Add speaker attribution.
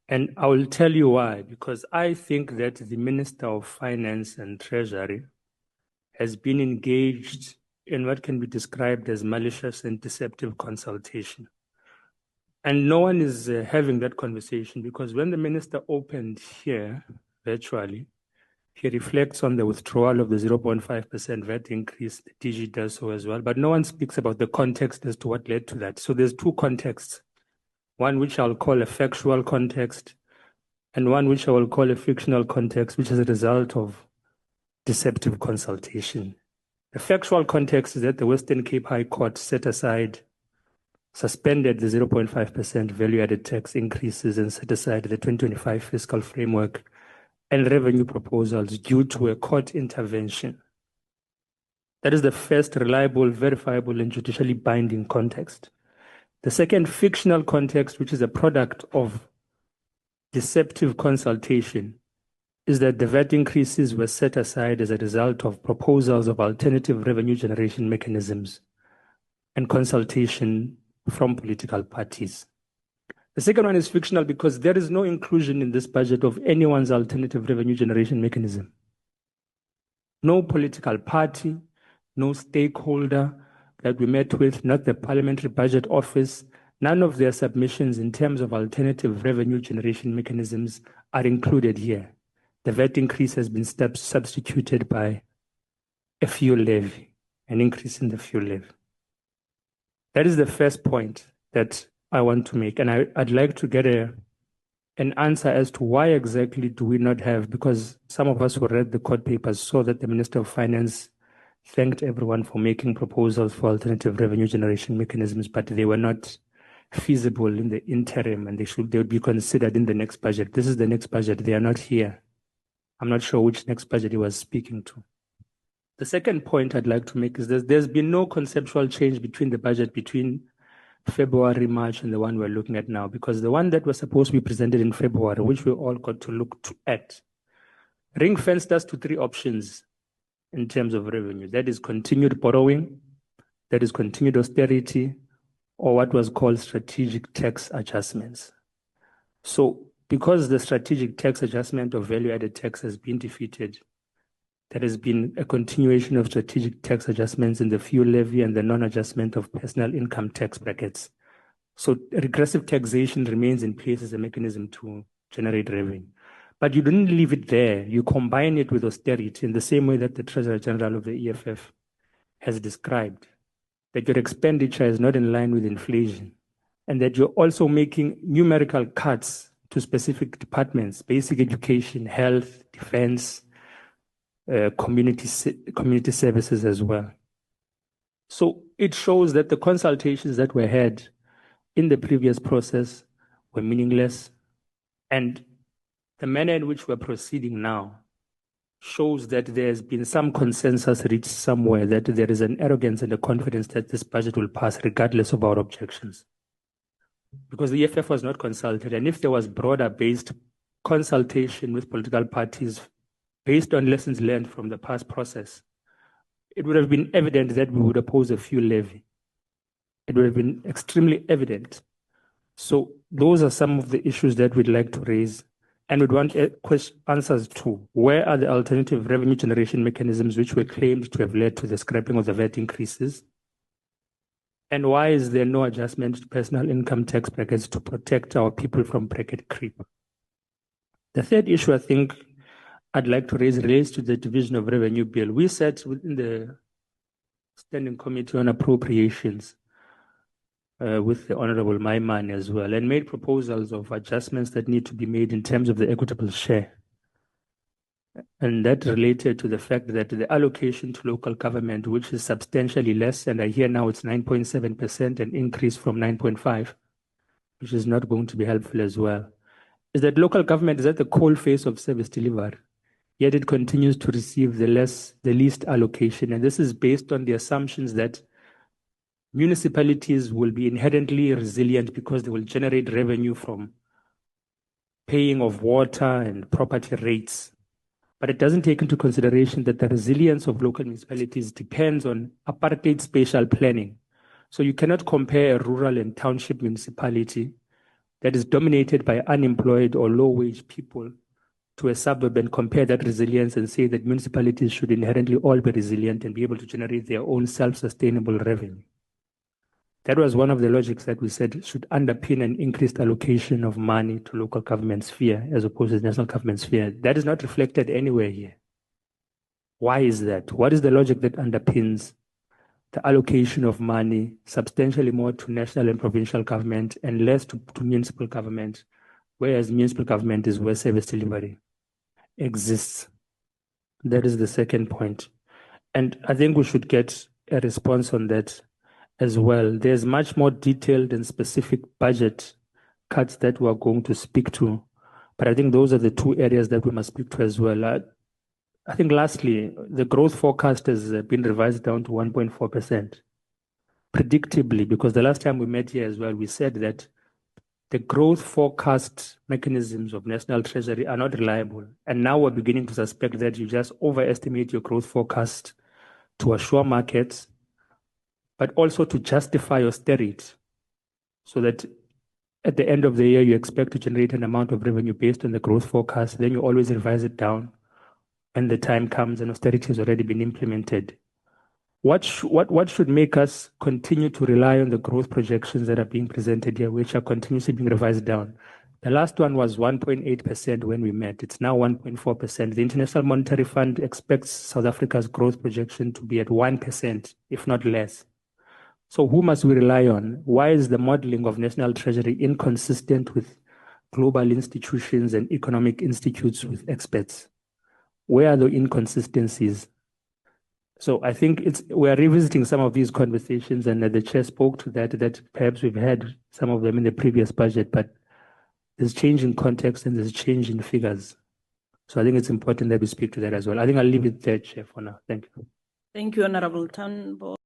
Speaker 1: And I will tell you why, because I think that the Minister of Finance and Treasury has been engaged in what can be described as malicious and deceptive consultation. And no one is having that conversation, because when the minister opened here virtually, he reflects on the withdrawal of the 0.5% VAT increase. The DG does so as well, but no one speaks about the context as to what led to that. So there's two contexts, one which I'll call a factual context and one which I will call a fictional context, which is a result of deceptive consultation. The factual context is that the Western Cape High Court suspended the 0.5% value-added tax increases and set aside the 2025 fiscal framework and revenue proposals due to a court intervention. That is the first reliable, verifiable, and judicially binding context. The second fictional context, which is a product of deceptive consultation, is that the VAT increases were set aside as a result of proposals of alternative revenue generation mechanisms and consultation from political parties. The second one is fictional because there is no inclusion in this budget of anyone's alternative revenue generation mechanism. No political party, no stakeholder that we met with, not the Parliamentary Budget Office, none of their submissions in terms of alternative revenue generation mechanisms are included here. The VAT increase has been substituted by a fuel levy, an increase in the fuel levy. That is the first point that I want to make. And I'd like to get an answer as to why exactly do we not have, because some of us who read the court papers saw that the Minister of Finance thanked everyone for making proposals for alternative revenue generation mechanisms, but they were not feasible in the interim and they would be considered in the next budget. This is the next budget. They are not here. I'm not sure which next budget he was speaking to. The second point I'd like to make is that there's been no conceptual change between the budget between February, March, and the one we're looking at now, because the one that was supposed to be presented in February, which we all got to look at, ring-fenced us to three options in terms of revenue. That is continued borrowing, that is continued austerity, or what was called strategic tax adjustments. So because the strategic tax adjustment of value-added tax has been defeated, there has been a continuation of strategic tax adjustments in the fuel levy and the non-adjustment of personal income tax brackets. So regressive taxation remains in place as a mechanism to generate revenue. But you didn't leave it there. You combine it with austerity in the same way that the Treasurer General of the EFF has described, that your expenditure is not in line with inflation, and that you're also making numerical cuts to specific departments, basic education, health, defense, community services as well. So it shows that the consultations that were had in the previous process were meaningless, and the manner in which we're proceeding now shows that there's been some consensus reached somewhere, that there is an arrogance and a confidence that this budget will pass regardless of our objections. Because the EFF was not consulted, and if there was broader-based consultation with political parties based on lessons learned from the past process, it would have been evident that we would oppose a fuel levy. It would have been extremely evident. So those are some of the issues that we'd like to raise, and we'd want answers to where are the alternative revenue generation mechanisms which were claimed to have led to the scrapping of the VAT increases, and why is there no adjustment to personal income tax brackets to protect our people from bracket creep? The third issue I think I'd like to raise relates to the Division of Revenue Bill. We sat within the Standing Committee on Appropriations with the Honorable Maiman as well, and made proposals of adjustments that need to be made in terms of the equitable share. And that related to the fact that the allocation to local government, which is substantially less, and I hear now it's 9.7%, an increase from 9.5%, which is not going to be helpful as well, is that local government is at the cold face of service delivery, yet it continues to receive the least allocation. And this is based on the assumptions that municipalities will be inherently resilient because they will generate revenue from paying of water and property rates. But it doesn't take into consideration that the resilience of local municipalities depends on apartheid spatial planning. So you cannot compare a rural and township municipality that is dominated by unemployed or low-wage people to a suburb and compare that resilience and say that municipalities should inherently all be resilient and be able to generate their own self-sustainable revenue. That was one of the logics that we said should underpin an increased allocation of money to local government sphere as opposed to the national government sphere. That is not reflected anywhere here. Why is that? What is the logic that underpins the allocation of money substantially more to national and provincial government and less to municipal government, whereas municipal government is where service delivery exists? That is the second point. And I think we should get a response on that as well. There's much more detailed and specific budget cuts that we are going to speak to. But I think those are the two areas that we must speak to as well. I think lastly, the growth forecast has been revised down to 1.4%. Predictably, because the last time we met here as well, we said that the growth forecast mechanisms of National Treasury are not reliable. And now we're beginning to suspect that you just overestimate your growth forecast to assure markets, but also to justify austerity, so that at the end of the year, you expect to generate an amount of revenue based on the growth forecast. Then you always revise it down when the time comes and austerity has already been implemented. What should make us continue to rely on the growth projections that are being presented here, which are continuously being revised down? The last one was 1.8% when we met. It's now 1.4%. The International Monetary Fund expects South Africa's growth projection to be at 1%, if not less. So who must we rely on? Why is the modeling of National Treasury inconsistent with global institutions and economic institutes with experts? Where are the inconsistencies? So I think we are revisiting some of these conversations, and the chair spoke to that perhaps we've had some of them in the previous budget, but there's change in context and there's change in figures. So I think it's important that we speak to that as well. I think I'll leave it there, Chair, for now. Thank you.
Speaker 2: Thank you, Honorable Thambo.